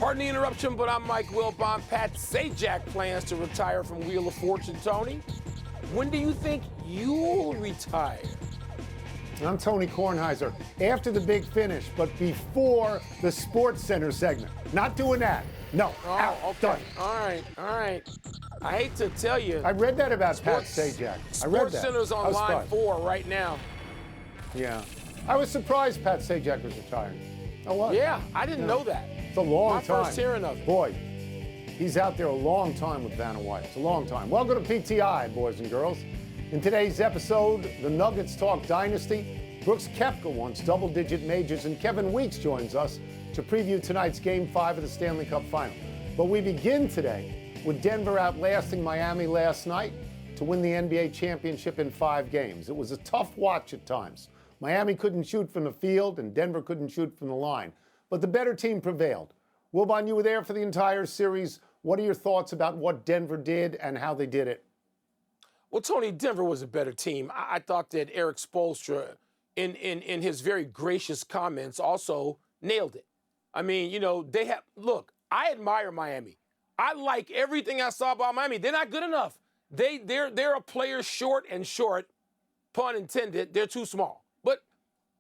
Pardon the interruption, but I'm Mike Wilbon. Pat Sajak plans to retire from Wheel of Fortune. Tony, when do you think you'll retire? I'm Tony Kornheiser. After the big finish, but before the Sports Center segment. Not doing that. No. Out. Okay. Done. All right. I hate to tell you. I read that about Pat Sajak. I read that. Sports Center's on line 4 right now. Yeah. I was surprised Pat Sajak was retiring. I was. Yeah, I didn't know that. It's a long time. My first hearing of it. Boy, he's out there a long time with Vanna White. It's a long time. Welcome to PTI, boys and girls. In today's episode, the Nuggets talk dynasty. Brooks Koepka wants double-digit majors, and Kevin Weeks joins us to preview tonight's Game 5 of the Stanley Cup Final. But we begin today with Denver outlasting Miami last night to win the NBA championship in 5 games. It was a tough watch at times. Miami couldn't shoot from the field, and Denver couldn't shoot from the line. But the better team prevailed. Wilbon, you were there for the entire series. What are your thoughts about what Denver did and how they did it? Well, Tony, Denver was a better team. I thought that Eric Spoelstra, in his very gracious comments, also nailed it. I mean, look, I admire Miami. I like everything I saw about Miami. They're not good enough. They're a player short, pun intended. They're too small. But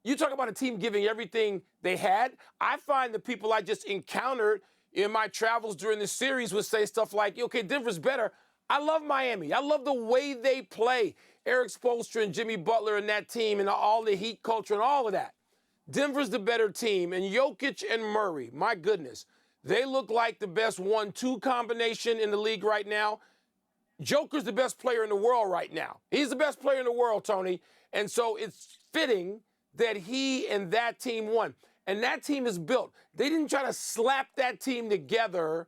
you talk about a team giving everything they had. I find the people I just encountered in my travels during this series would say stuff like, okay, Denver's better. I love Miami. I love the way they play. Eric Spoelstra and Jimmy Butler and that team and all the Heat culture and all of that. Denver's the better team. And Jokic and Murray, my goodness, they look like the best 1-2 combination in the league right now. Joker's the best player in the world right now. He's the best player in the world, Tony. And so it's fitting that he and that team won. And that team is built. They didn't try to slap that team together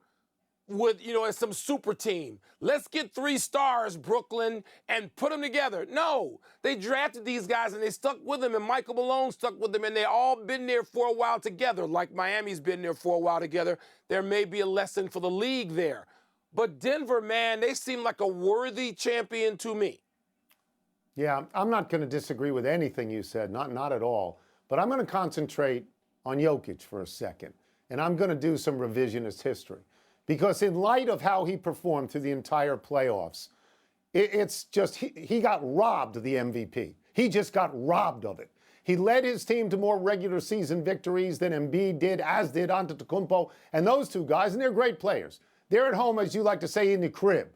with, as some super team. Let's get 3 stars, Brooklyn, and put them together. No, they drafted these guys and they stuck with them, and Michael Malone stuck with them, and they all been there for a while together, like Miami's been there for a while together. There may be a lesson for the league there. But Denver, man, they seem like a worthy champion to me. Yeah, I'm not going to disagree with anything you said, not at all. But I'm going to concentrate on Jokic for a second, and I'm going to do some revisionist history. Because in light of how he performed through the entire playoffs, it's just he got robbed of the MVP. He just got robbed of it. He led his team to more regular season victories than Embiid did, as did Antetokounmpo, and those two guys, and they're great players. They're at home, as you like to say, in the crib.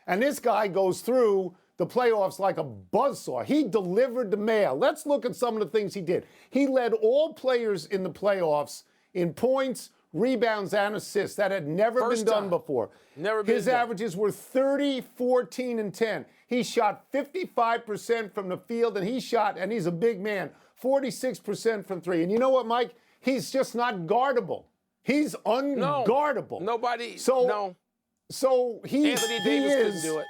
And this guy goes through the playoffs like a buzzsaw. He delivered the mail. Let's look at some of the things he did. He led all players in the playoffs in points, rebounds, and assists. That had never been done before. His averages were 30, 14, and 10. He shot 55% from the field, and he's a big man, 46% from 3. And you know what, Mike? He's just not guardable. He's unguardable. So he Anthony Davis couldn't do it.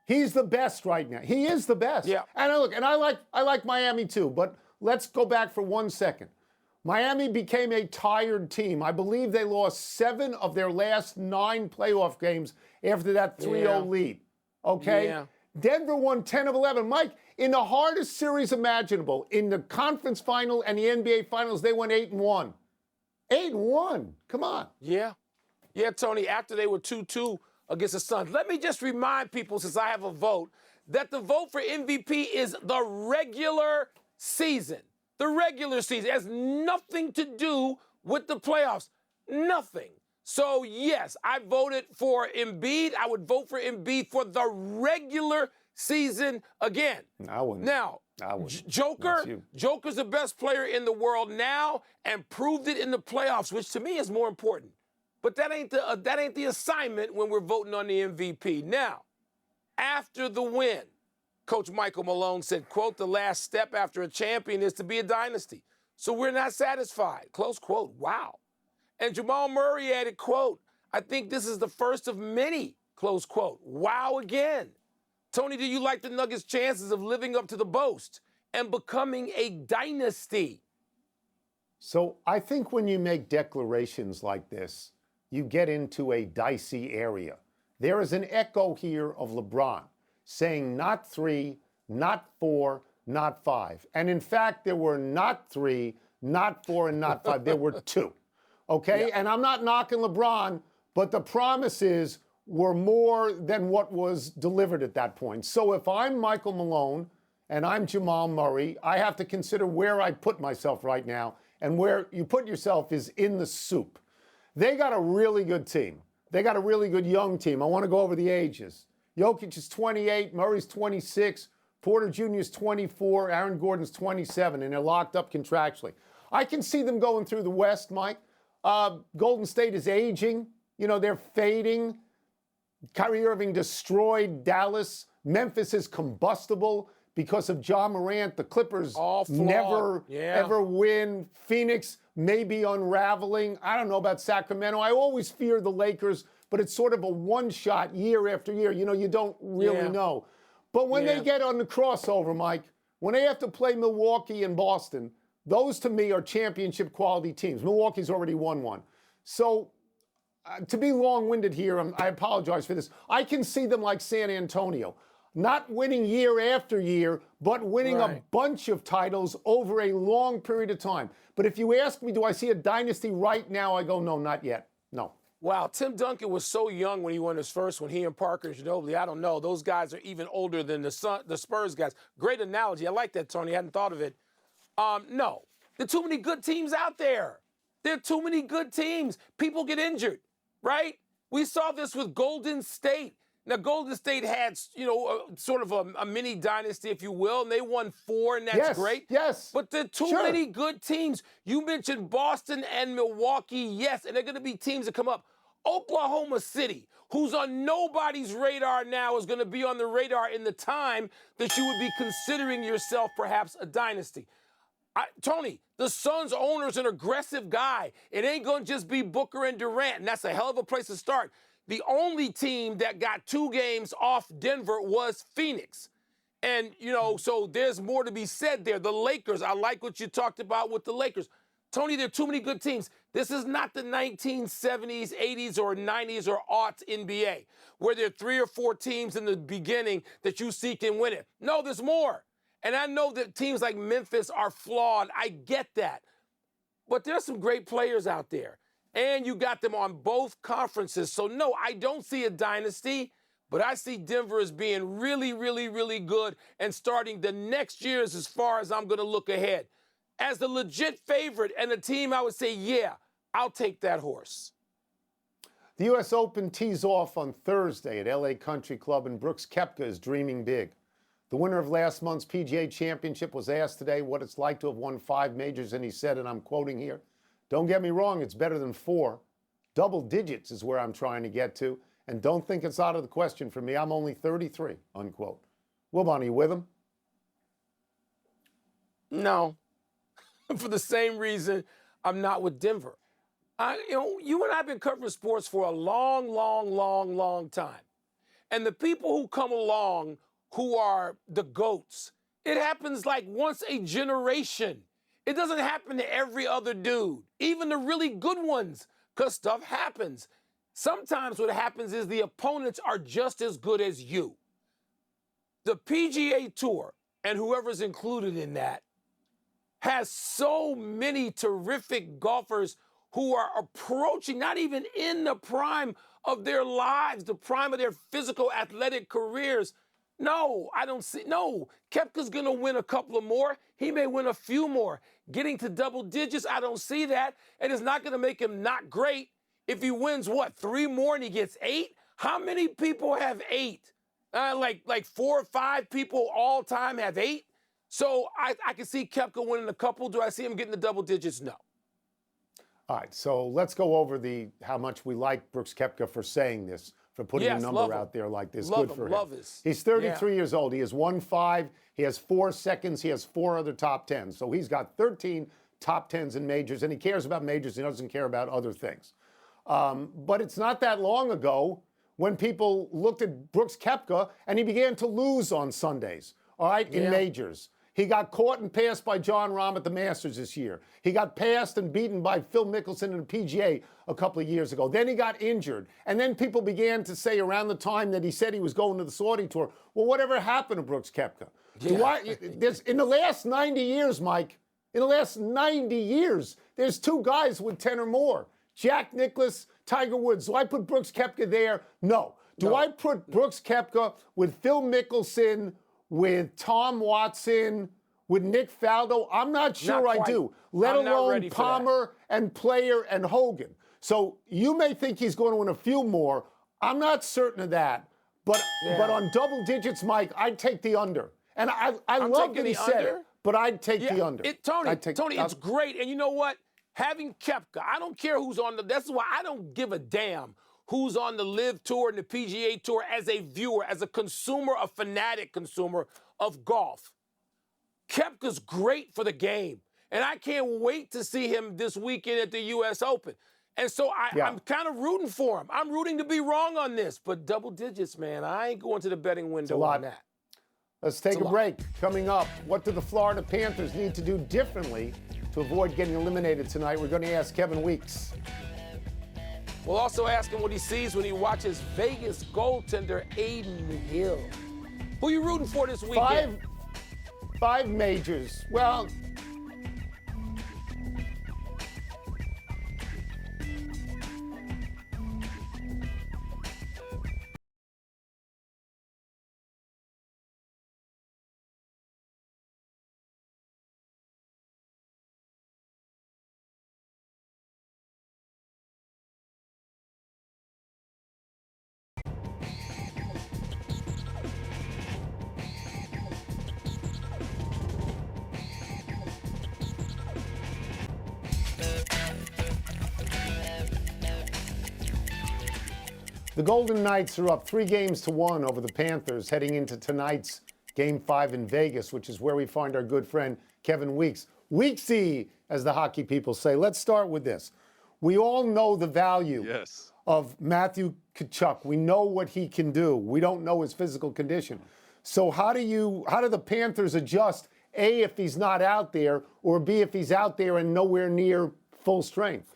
He's the best right now. He is the best. Yeah. And I like Miami too, but let's go back for 1 second. Miami became a tired team. I believe they lost 7 of their last 9 playoff games after that 3-0 lead. Okay? Yeah. Denver won 10 of 11. Mike, in the hardest series imaginable, in the conference final and the NBA finals, they went 8-1. 8-1. Come on. Yeah. Yeah, Tony, after they were 2-2 against the Suns. Let me just remind people, since I have a vote, that the vote for MVP is the regular season. The regular season has nothing to do with the playoffs. Nothing. So, yes, I voted for Embiid. I would vote for Embiid for the regular season again. I wouldn't. Now, Joker's the best player in the world now and proved it in the playoffs, which to me is more important. But that ain't the assignment when we're voting on the MVP. Now, after the win, Coach Michael Malone said, quote, the last step after a champion is to be a dynasty. So we're not satisfied, close quote. Wow. And Jamal Murray added, quote, I think this is the first of many, close quote. Wow again. Tony, do you like the Nuggets' chances of living up to the boast and becoming a dynasty? So I think when you make declarations like this, you get into a dicey area. There is an echo here of LeBron saying not 3, not 4, not 5. And in fact, there were not 3, not 4, and not 5. There were 2. okay? Yeah. And I'm not knocking LeBron, but the promises were more than what was delivered at that point. So if I'm Michael Malone and I'm Jamal Murray, I have to consider where I put myself right now. And where you put yourself is in the soup. They got a really good team. They got a really good young team. I want to go over the ages. Jokic is 28, Murray's 26, Porter Jr. is 24, Aaron Gordon's 27, and they're locked up contractually. I can see them going through the West, Mike. Golden State is aging. You know, they're fading. Kyrie Irving destroyed Dallas. Memphis is combustible because of Ja Morant. The Clippers never, ever win. Phoenix may be unraveling. I don't know about Sacramento. I always fear the Lakers, but it's sort of a one-shot year after year. You know, you don't really know. But when they get on the crossover, Mike, when they have to play Milwaukee and Boston, those to me are championship quality teams. Milwaukee's already won one. So to be long-winded here, I apologize for this. I can see them like San Antonio, not winning year after year, but winning a bunch of titles over a long period of time. But if you ask me, do I see a dynasty right now? I go, no, not yet. No. Wow, Tim Duncan was so young when he won his first one. He and Parker and Ginobili, I don't know. Those guys are even older than the Spurs guys. Great analogy. I like that, Tony. I hadn't thought of it. No, there are too many good teams out there. There are too many good teams. People get injured, right? We saw this with Golden State. Now, Golden State had, you know, sort of a mini dynasty, if you will, and they won 4, and that's great. Yes. But there are too many good teams. You mentioned Boston and Milwaukee, yes, and they're going to be teams that come up. Oklahoma City, who's on nobody's radar now, is going to be on the radar in the time that you would be considering yourself perhaps a dynasty. Tony, the Suns owner's an aggressive guy. It ain't going to just be Booker and Durant, and that's a hell of a place to start. The only team that got 2 games off Denver was Phoenix. And, you know, so there's more to be said there. The Lakers, I like what you talked about with the Lakers. Tony, there are too many good teams. This is not the 1970s, 80s, or 90s, or aughts NBA, where there are 3 or 4 teams in the beginning that you see can win it. No, there's more. And I know that teams like Memphis are flawed. I get that. But there's some great players out there. And you got them on both conferences. So, no, I don't see a dynasty, but I see Denver as being really, really, really good and starting the next years as far as I'm going to look ahead. As the legit favorite and a team, I would say, yeah, I'll take that horse. The U.S. Open tees off on Thursday at LA Country Club, and Brooks Koepka is dreaming big. The winner of last month's PGA Championship was asked today what it's like to have won 5 majors, and he said, and I'm quoting here, "Don't get me wrong, it's better than 4. Double digits is where I'm trying to get to, and don't think it's out of the question for me. I'm only 33, unquote. Wilbon, are you with him? No. For the same reason I'm not with Denver. You and I have been covering sports for a long, long, long, long time. And the people who come along who are the GOATs, it happens like once a generation. It doesn't happen to every other dude, even the really good ones, because stuff happens. Sometimes what happens is the opponents are just as good as you. The PGA Tour, and whoever's included in that, has so many terrific golfers who are approaching, not even in the prime of their lives, the prime of their physical athletic careers. No, I don't see. No, Koepka's going to win a couple of more. He may win a few more. Getting to double digits, I don't see that. And it's not going to make him not great if he wins, 3 more and he gets 8? How many people have 8? Like 4 or 5 people all time have 8? So I can see Koepka winning a couple. Do I see him getting the double digits? No. All right, so let's go over how much we like Brooks Koepka for saying this, for putting a number out there like this. Good for him. He's 33 years old. He has won 5. He has 4 seconds. He has 4 other top 10s. So he's got 13 top 10s in majors, and he cares about majors. He doesn't care about other things. But it's not that long ago when people looked at Brooks Koepka and he began to lose on Sundays, all right, in majors. He got caught and passed by John Rahm at the Masters this year. He got passed and beaten by Phil Mickelson in the PGA a couple of years ago. Then he got injured. And then people began to say around the time that he said he was going to the Saudi Tour, well, whatever happened to Brooks Koepka? In the last 90 years, Mike, in the last 90 years, there's 2 guys with 10 or more. Jack Nicklaus, Tiger Woods. Do I put Brooks Koepka there? No. Do I put Brooks Koepka with Phil Mickelson, with Tom Watson, with Nick Faldo? I'm not sure I do, let alone Palmer and Player and Hogan. So you may think he's going to win a few more. I'm not certain of that. But on double digits, Mike, I'd take the under. And I love that he said it, but I'd take the under. Tony, it's great. And you know what? Having Koepka, I don't care who's on that's why I don't give a damn who's on the Live Tour and the PGA Tour as a viewer, as a consumer, a fanatic consumer of golf. Koepka's great for the game. And I can't wait to see him this weekend at the U.S. Open. And so I'm kind of rooting for him. I'm rooting to be wrong on this. But double digits, man, I ain't going to the betting window on that. Let's take a break. Coming up, what do the Florida Panthers need to do differently to avoid getting eliminated tonight? We're going to ask Kevin Weeks. We'll also ask him what he sees when he watches Vegas goaltender Aiden Hill. Who you rooting for this weekend? Five majors. Well, the Golden Knights are up 3-1 over the Panthers heading into tonight's Game 5 in Vegas, which is where we find our good friend Kevin Weeks. Weeksy, as the hockey people say. Let's start with this. We all know the value of Matthew Tkachuk. We know what he can do. We don't know his physical condition. So how do the Panthers adjust, A, if he's not out there, or B, if he's out there and nowhere near full strength?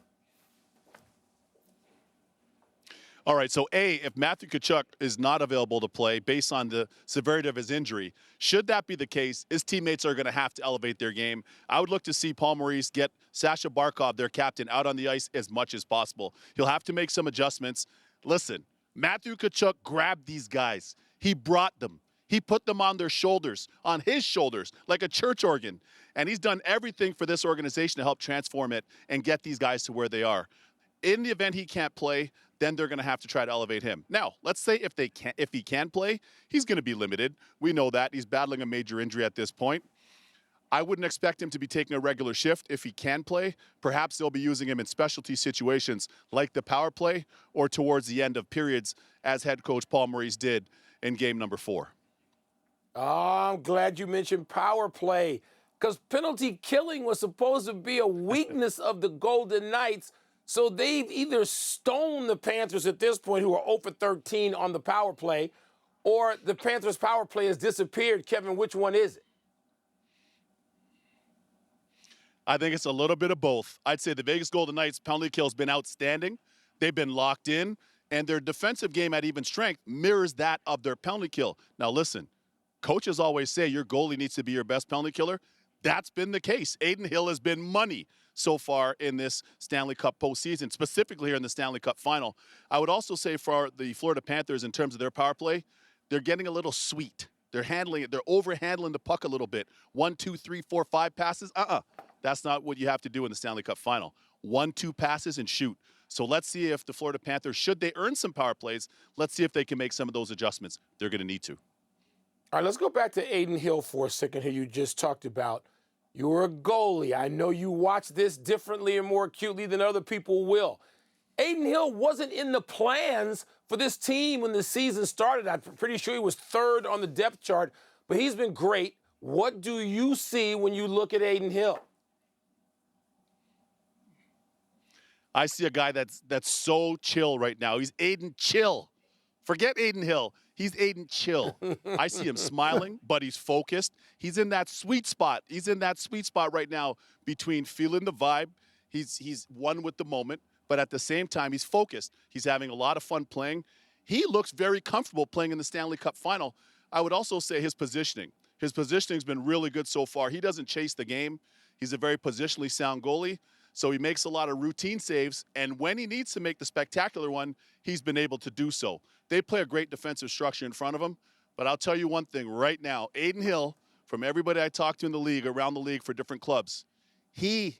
All right, so A, if Matthew Tkachuk is not available to play based on the severity of his injury, should that be the case, his teammates are going to have to elevate their game. I would look to see Paul Maurice get Sasha Barkov, their captain, out on the ice as much as possible. He'll have to make some adjustments. Listen, Matthew Tkachuk grabbed these guys. He brought them. He put them on their shoulders, on his shoulders, like a church organ. And he's done everything for this organization to help transform it and get these guys to where they are. In the event he can't play, then they're going to have to try to elevate him. Now, let's say if he can play, he's going to be limited. We know that. He's battling a major injury at this point. I wouldn't expect him to be taking a regular shift if he can play. Perhaps they'll be using him in specialty situations like the power play or towards the end of periods, as head coach Paul Maurice did in game number 4. Oh, I'm glad you mentioned power play, because penalty killing was supposed to be a weakness of the Golden Knights. So they've either stoned the Panthers at this point, who are 0 for 13 on the power play, or the Panthers' power play has disappeared. Kevin, which one is it? I think it's a little bit of both. I'd say the Vegas Golden Knights' penalty kill has been outstanding. They've been locked in, and their defensive game at even strength mirrors that of their penalty kill. Now, listen, coaches always say your goalie needs to be your best penalty killer. That's been the case. Aiden Hill has been money so far in this Stanley Cup postseason, specifically here in the Stanley Cup final. I would also say for the Florida Panthers, in terms of their power play, they're getting a little sweet. They're handling it. They're over-handling the puck a little bit. 1, 2, 3, 4, 5 passes. That's not what you have to do in the Stanley Cup final. 1, 2 passes and shoot. So let's see if the Florida Panthers, should they earn some power plays, let's see if they can make some of those adjustments. They're going to need to. All right, let's go back to Aiden Hill for a second here. You just talked about you're a goalie. I know you watch this differently and more acutely than other people will. Aiden Hill wasn't in the plans for this team when the season started. I'm pretty sure he was 3rd on the depth chart, but he's been great. What do you see when you look at Aiden Hill? I see a guy that's so chill right now. He's Aiden Chill. Forget Aiden Hill. He's Aiden Chill. I see him smiling, but he's focused. He's in that sweet spot. He's in that sweet spot right now between feeling the vibe. He's one with the moment, but at the same time, he's focused. He's having a lot of fun playing. He looks very comfortable playing in the Stanley Cup final. I would also say his positioning. His positioning's been really good so far. He doesn't chase the game. He's a very positionally sound goalie. So he makes a lot of routine saves, and when he needs to make the spectacular one, he's been able to do so. They play a great defensive structure in front of him, but I'll tell you one thing right now, Aiden Hill, from everybody I talked to in the league, around the league for different clubs, he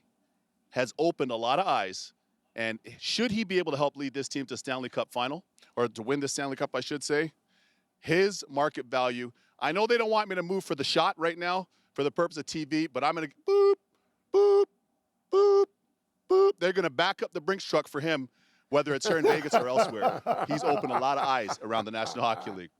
has opened a lot of eyes, and should he be able to help lead this team to Stanley Cup final, or to win the Stanley Cup, I should say, his market value, I know they don't want me to move for the shot right now for the purpose of TV, but I'm going to boop, boop, boop, boop. They're going to back up the Brinks truck for him, whether it's here in Vegas or elsewhere. He's opened a lot of eyes around the National Hockey League.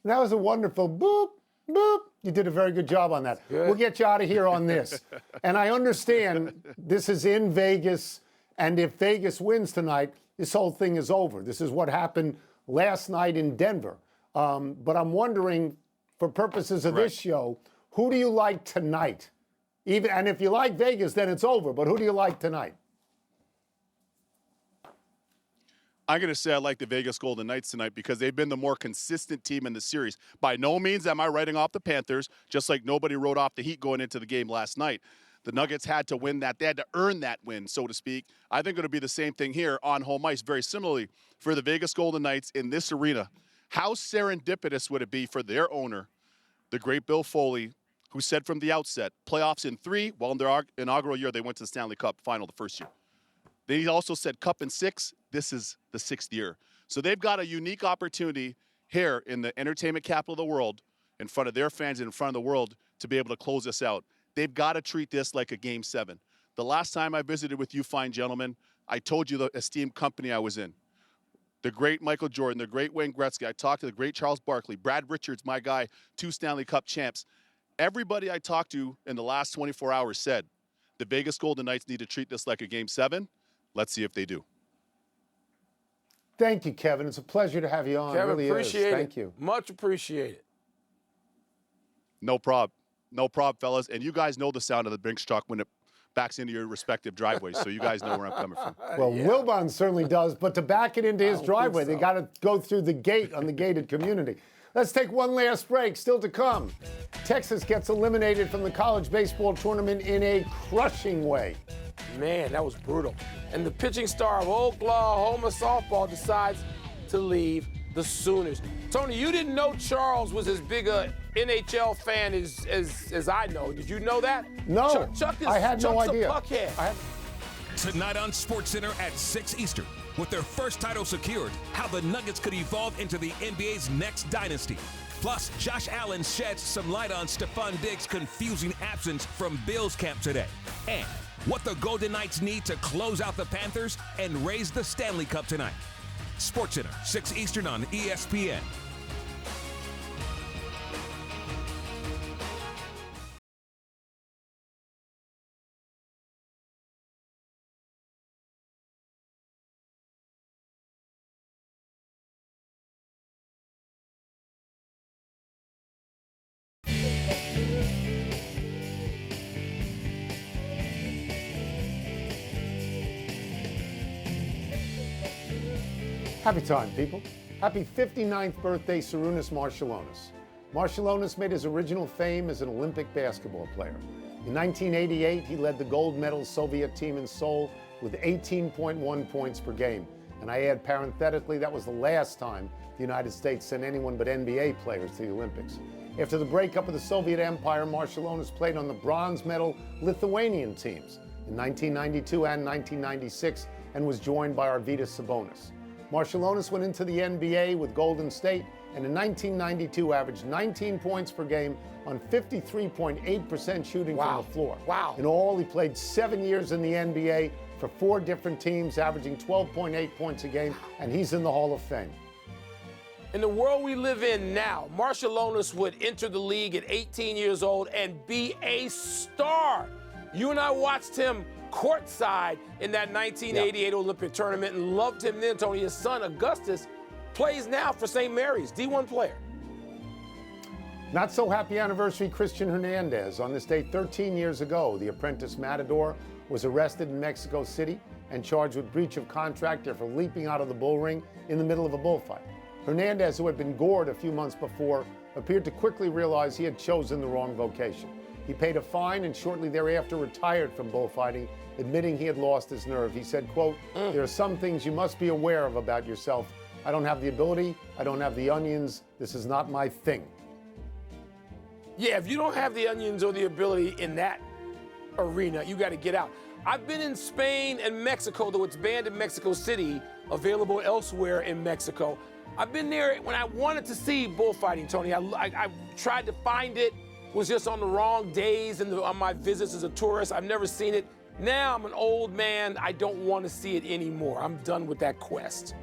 That was a wonderful boop, boop. You did a very good job on that. Good. We'll get you out of here on this. And I understand this is in Vegas, and if Vegas wins tonight, this whole thing is over. This is what happened last night in Denver. But I'm wondering, for purposes of this show, who do you like tonight? And if you like Vegas, then it's over. But who do you like tonight? I'm going to say I like the Vegas Golden Knights tonight because they've been the more consistent team in the series. By no means am I writing off the Panthers, just like nobody wrote off the Heat going into the game last night. The Nuggets had to win that. They had to earn that win, so to speak. I think it'll be the same thing here on home ice, very similarly for the Vegas Golden Knights in this arena. How serendipitous would it be for their owner, the great Bill Foley, who said from the outset, playoffs in 3, well, in their inaugural year, they went to the Stanley Cup final the first year. They also said Cup in 6, this is the 6th year. So they've got a unique opportunity here in the entertainment capital of the world, in front of their fans and in front of the world, to be able to close this out. They've got to treat this like a Game 7. The last time I visited with you fine gentlemen, I told you the esteemed company I was in. The great Michael Jordan, the great Wayne Gretzky. I talked to the great Charles Barkley, Brad Richards, my guy, 2 Stanley Cup champs. Everybody I talked to in the last 24 hours said the Vegas Golden Knights need to treat this like a Game 7. Let's see if they do. Thank you, Kevin. It's a pleasure to have you on. Kevin, it really appreciate is. it. Thank you. Much appreciated. No problem. No problem, fellas. And you guys know the sound of the Brinks truck when it backs into your respective driveways, so you guys know where I'm coming from. Well, Wilbon certainly does, but to back it into his driveway, they got to go through the gate on the gated community. Let's take one last break. Still to come, Texas gets eliminated from the college baseball tournament in a crushing way. Man, that was brutal. And the pitching star of Oklahoma softball decides to leave the Sooners. Tony, you didn't know Charles was as big a NHL fan as I know. Did you know that? No, I had no idea. Chuck's a puckhead. Tonight on SportsCenter at 6 Eastern, with their first title secured, how the Nuggets could evolve into the NBA's next dynasty. Plus, Josh Allen sheds some light on Stephon Diggs' confusing absence from Bills camp today. And what the Golden Knights need to close out the Panthers and raise the Stanley Cup tonight. SportsCenter, 6 Eastern on ESPN. Happy time, people. Happy 59th birthday, Sarunas Marciulionis. Marciulionis made his original fame as an Olympic basketball player. In 1988, he led the gold medal Soviet team in Seoul with 18.1 points per game. And I add parenthetically, that was the last time the United States sent anyone but NBA players to the Olympics. After the breakup of the Soviet Empire, Marciulionis played on the bronze medal Lithuanian teams in 1992 and 1996 and was joined by Arvydas Sabonis. Marciulionis went into the NBA with Golden State and in 1992 averaged 19 points per game on 53.8% shooting from the floor. Wow. In all, he played 7 years in the NBA for 4 different teams, averaging 12.8 points a game, and he's in the Hall of Fame. In the world we live in now, Marciulionis would enter the league at 18 years old and be a star. You and I watched him courtside in that 1988 Olympic tournament and loved him then, Tony. His son, Augustus, plays now for St. Mary's, D1 player. Not so happy anniversary, Christian Hernandez. On this day 13 years ago, the apprentice Matador was arrested in Mexico City and charged with breach of contract after leaping out of the bull ring in the middle of a bullfight. Hernandez, who had been gored a few months before, appeared to quickly realize he had chosen the wrong vocation. He paid a fine and shortly thereafter retired from bullfighting admitting he had lost his nerve. He said, quote, "There are some things you must be aware of about yourself. I don't have the ability. I don't have the onions. This is not my thing." Yeah, if you don't have the onions or the ability in that arena, you got to get out. I've been in Spain and Mexico, though it's banned in Mexico City, available elsewhere in Mexico. I've been there when I wanted to see bullfighting, Tony. I tried to find it, was just on the wrong days and on my visits as a tourist. I've never seen it. Now I'm an old man. I don't want to see it anymore. I'm done with that quest.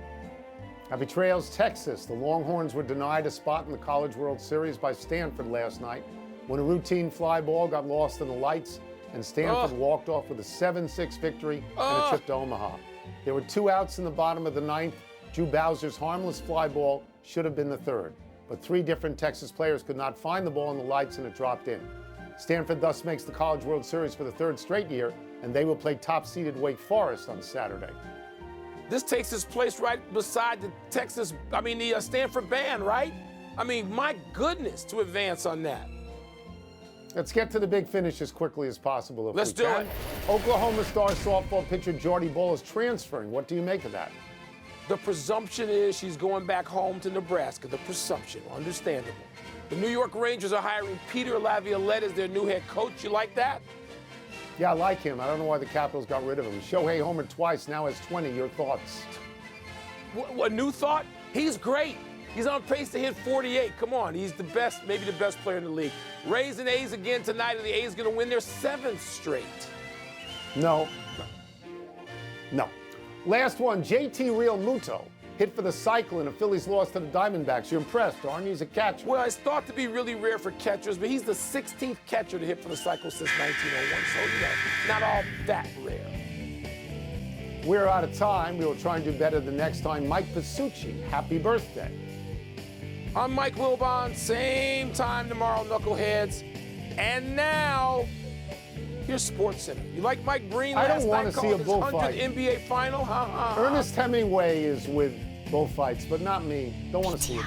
Happy Trails, Texas. The Longhorns were denied a spot in the College World Series by Stanford last night when a routine fly ball got lost in the lights and Stanford walked off with a 7-6 victory and a trip to Omaha. There were 2 outs in the bottom of the 9th. Drew Bowser's harmless fly ball should have been the 3rd, but 3 different Texas players could not find the ball in the lights and it dropped in. Stanford thus makes the College World Series for the 3rd straight year, and they will play top-seeded Wake Forest on Saturday. This takes its place right beside the Stanford band, right? I mean, my goodness, to advance on that. Let's get to the big finish as quickly as possible. Let's do it. Oklahoma star softball pitcher Jordy Ball is transferring. What do you make of that? The presumption is she's going back home to Nebraska. The presumption, understandable. The New York Rangers are hiring Peter Laviolette as their new head coach. You like that? Yeah, I like him. I don't know why the Capitals got rid of him. Shohei homered twice, now has 20. Your thoughts? What new thought? He's great. He's on pace to hit 48. Come on, he's the best, maybe the best player in the league. Rays and A's again tonight, and the A's going to win their 7th straight. No. Last one, JT Real Muto hit for the cycle in a Phillies loss to the Diamondbacks. You're impressed, aren't you? He's a catcher. Well, it's thought to be really rare for catchers, but he's the 16th catcher to hit for the cycle since 1901, so, not all that rare. We're out of time. We will try and do better the next time. Mike Pasucci, happy birthday. I'm Mike Wilbon, same time tomorrow, Knuckleheads. And now, here's SportsCenter. You like Mike Breen I last don't want night to see a called his bullfight. 100th NBA final? Ernest Hemingway is with bullfights, but not me. Don't want to see it.